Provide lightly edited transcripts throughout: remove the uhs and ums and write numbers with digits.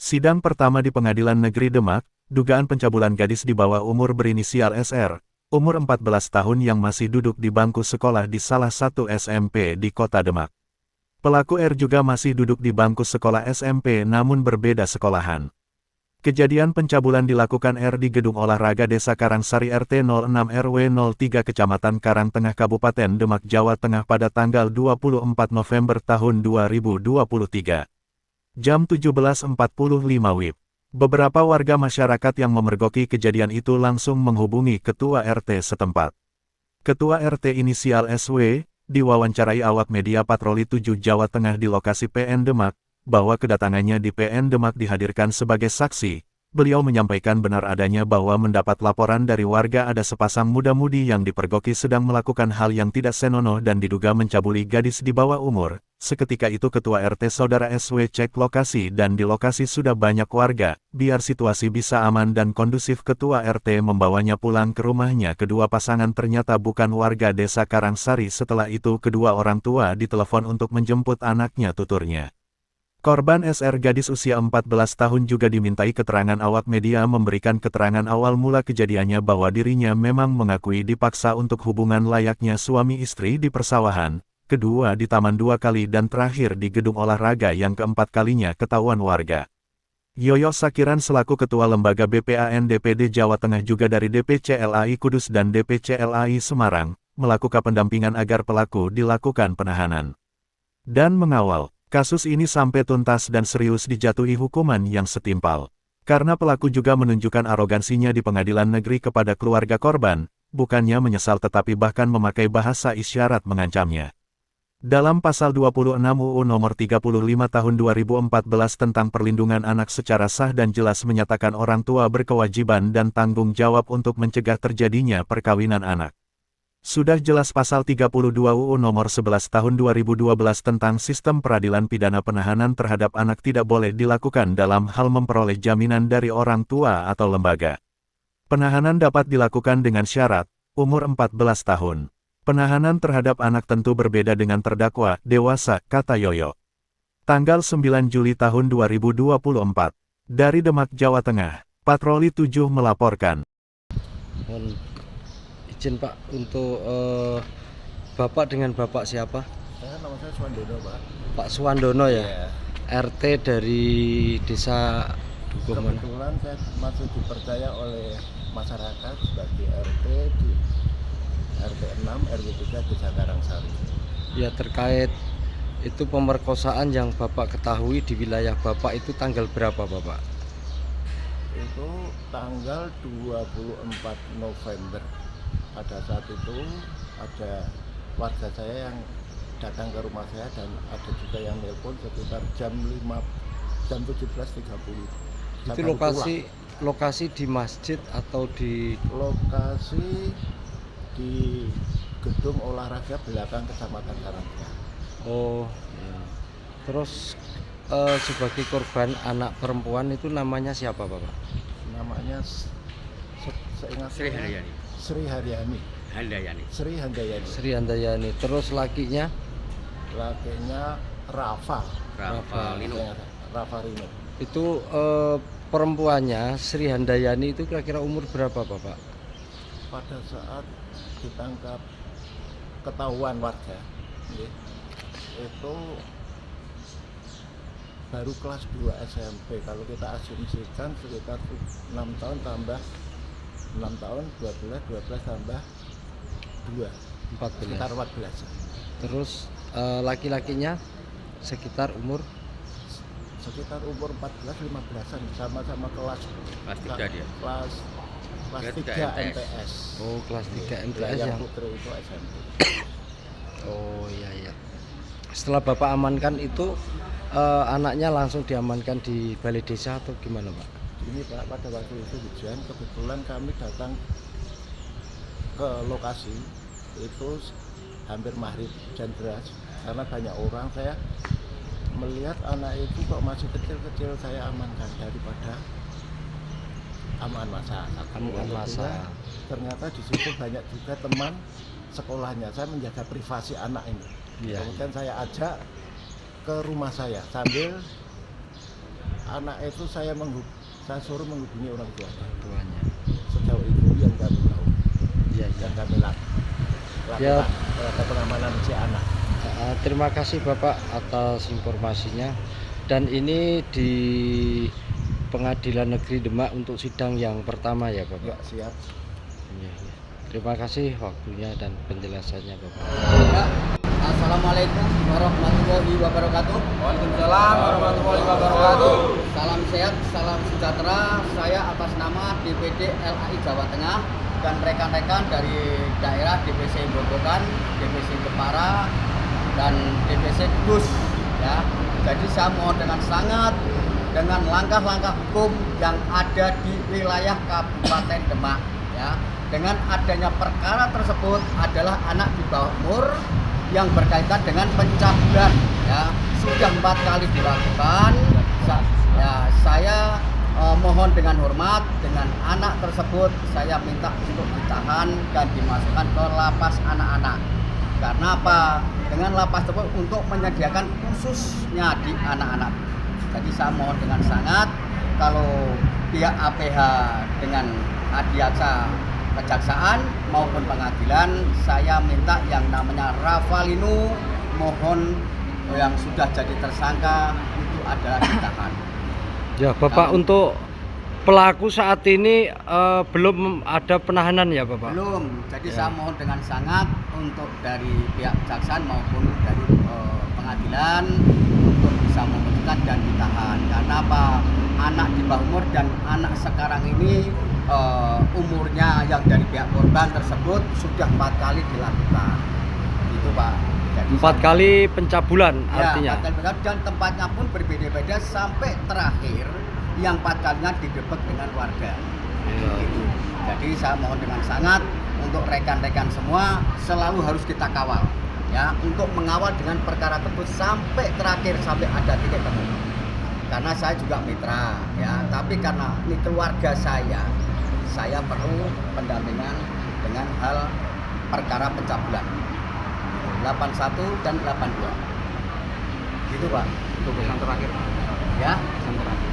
Sidang pertama di Pengadilan Negeri Demak, dugaan pencabulan gadis di bawah umur berinisial SR, umur 14 tahun yang masih duduk di bangku sekolah di salah satu SMP di Kota Demak. Pelaku R juga masih duduk di bangku sekolah SMP namun berbeda sekolahan. Kejadian pencabulan dilakukan R di Gedung Olahraga Desa Karangsari RT 06 RW 03 Kecamatan Karangtengah Kabupaten Demak, Jawa Tengah pada tanggal 24 November tahun 2023. Jam 17.45 WIB. Beberapa warga masyarakat yang memergoki kejadian itu langsung menghubungi Ketua RT setempat. Ketua RT inisial SW, diwawancarai awak media Patroli 7 Jawa Tengah di lokasi PN Demak, bahwa kedatangannya di PN Demak dihadirkan sebagai saksi. Beliau menyampaikan benar adanya bahwa mendapat laporan dari warga ada sepasang muda-mudi yang dipergoki sedang melakukan hal yang tidak senonoh dan diduga mencabuli gadis di bawah umur. Seketika itu Ketua RT Saudara SW cek lokasi dan di lokasi sudah banyak warga. Biar situasi bisa aman dan kondusif, Ketua RT membawanya pulang ke rumahnya. Kedua pasangan ternyata bukan warga Desa Karangsari. Setelah itu kedua orang tua ditelepon untuk menjemput anaknya, tuturnya. Korban SR gadis usia 14 tahun juga dimintai keterangan awak media memberikan keterangan awal mula kejadiannya bahwa dirinya memang mengakui dipaksa untuk hubungan layaknya suami istri di persawahan, kedua di taman 2 kali dan terakhir di gedung olahraga yang keempat kalinya ketahuan warga. Yoyo Sakiran selaku Ketua Lembaga BPAN DPD Jawa Tengah juga dari DPC LAI Kudus dan DPC LAI Semarang, melakukan pendampingan agar pelaku dilakukan penahanan dan mengawal kasus ini sampai tuntas dan serius dijatuhi hukuman yang setimpal. Karena pelaku juga menunjukkan arogansinya di pengadilan negeri kepada keluarga korban, bukannya menyesal tetapi bahkan memakai bahasa isyarat mengancamnya. Dalam pasal 26 UU nomor 35 tahun 2014 tentang perlindungan anak secara sah dan jelas menyatakan orang tua berkewajiban dan tanggung jawab untuk mencegah terjadinya perkawinan anak. Sudah jelas pasal 32 UU nomor 11 tahun 2012 tentang sistem peradilan pidana penahanan terhadap anak tidak boleh dilakukan dalam hal memperoleh jaminan dari orang tua atau lembaga. Penahanan dapat dilakukan dengan syarat, umur 14 tahun. Penahanan terhadap anak tentu berbeda dengan terdakwa, dewasa, kata Yoyo. Tanggal 9 Juli tahun 2024. Dari Demak, Jawa Tengah, Patroli 7 melaporkan. Izin Pak, untuk Bapak dengan Bapak siapa? Nama saya Suwandono, Pak. Pak Suwandono ya? Iya. RT dari desa Dukuman. Kebetulan saya masih dipercaya oleh masyarakat sebagai RT di RT 6 RW 3 Desa Karangsari. Ya, terkait itu pemerkosaan yang Bapak ketahui di wilayah Bapak itu tanggal berapa Bapak? Itu tanggal 24 November. Pada saat itu ada warga saya yang datang ke rumah saya dan ada juga yang nelpon sekitar jam 17.30. Itu lokasi di masjid atau di lokasi di gedung olahraga belakang Kecamatan Karangtengah. Oh, ya. Terus sebagai korban anak perempuan itu namanya siapa Bapak? Namanya seingat saya Sri Handayani. Sri Handayani. Terus lakinya Rafa Rino. Itu perempuannya Sri Handayani itu kira-kira umur berapa Bapak? Pada saat ditangkap ketahuan warga itu baru kelas 2 SMP. Kalau kita asumsikan sekitar 6 tahun tambah 6 tahun 12 tambah 2 sekitar 14. Terus laki-lakinya sekitar umur 14-15an, sama-sama kelas 3 dia. Kelas 3 MTS. Oh, kelas 3 MTS yang putri itu SMP. Oh iya. Setelah Bapak amankan itu anaknya langsung diamankan di balai desa atau gimana Pak? Ini Pak, pada waktu itu hujan, kebetulan kami datang ke lokasi itu hampir maghrib, hujan deras karena banyak orang. Saya melihat anak itu kok masih kecil-kecil, saya amankan daripada aman masa. Ternyata di situ banyak juga teman sekolahnya. Saya menjaga privasi anak ini. Kemudian saya ajak ke rumah saya sambil anak itu saya suruh menghubungi orang tuanya. sejauh itu yang kami tahu, Iya, iya. yang kami lakukan Ya. terhadap pengamanan si anak. Terima kasih Bapak atas informasinya. Dan ini di Pengadilan Negeri Demak untuk sidang yang pertama ya Bapak. Ya, siap. Iya, iya. Terima kasih waktunya dan penjelasannya Bapak. Ya, Assalamualaikum warahmatullahi wabarakatuh. Waalaikumsalam warahmatullahi wabarakatuh. Salam sehat, salam sejahtera. Saya atas nama DPD LAI Jawa Tengah dan rekan-rekan dari daerah DPC Grobogan, DPC Jepara, dan DPC Kudus. Ya, jadi saya mohon dengan sangat dengan langkah-langkah hukum yang ada di wilayah Kabupaten Demak. Ya, dengan adanya perkara tersebut adalah anak di bawah umur yang berkaitan dengan pencabulan, ya sudah 4 kali dilakukan. Saya mohon dengan hormat dengan anak tersebut saya minta untuk ditahan dan dimasukkan ke lapas anak-anak. Karena apa? Dengan lapas tersebut untuk menyediakan khususnya di anak-anak. Jadi saya mohon dengan sangat kalau pihak APH dengan adiaksa kejaksaan maupun pengadilan, saya minta yang namanya Rafalinu, mohon yang sudah jadi tersangka itu adalah ditahan. Ya Bapak, untuk pelaku saat ini belum ada penahanan ya Bapak? Belum. Jadi Ya. saya mohon dengan sangat untuk dari pihak kejaksaan maupun dari pengadilan untuk bisa memutuskan dan ditahan. Karena apa? Anak di bawah umur dan anak sekarang ini umurnya yang dari pihak korban tersebut sudah 4 kali dilakukan. Itu Pak. Jadi 4 kali pencabulan ya, artinya? 4 kali pencabulan, dan tempatnya pun berbeda-beda sampai terakhir yang 4 kalinya digebek dengan warga. Iya. Gitu. Jadi saya mohon dengan sangat untuk rekan-rekan semua selalu harus kita kawal, ya, untuk mengawal dengan perkara tersebut sampai terakhir, sampai ada titik temu. Karena saya juga mitra, ya, tapi karena ini keluarga saya perlu pendampingan dengan hal perkara pencabulan 81 dan 82. Gitu Pak. Untuk pesan terakhir. Ya. Pesan terakhir.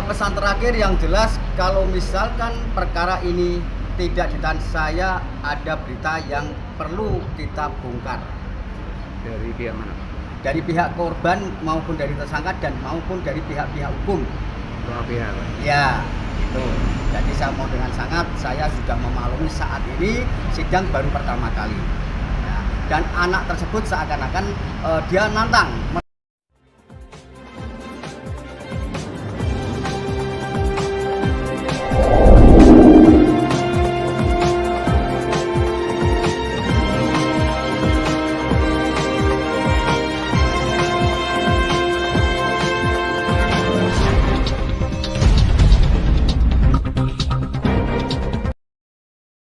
Pesan terakhir yang jelas, kalau misalkan perkara ini tidak ditahan, saya ada berita yang perlu kita bongkar Dari pihak mana? dari pihak korban maupun dari tersangka dan maupun dari pihak-pihak hukum. Dua pihak. Pak. Ya, itu. Jadi saya mau dengan sangat, saya sudah memaklumi saat ini sidang baru pertama kali. Ya, dan anak tersebut seakan-akan dia nantang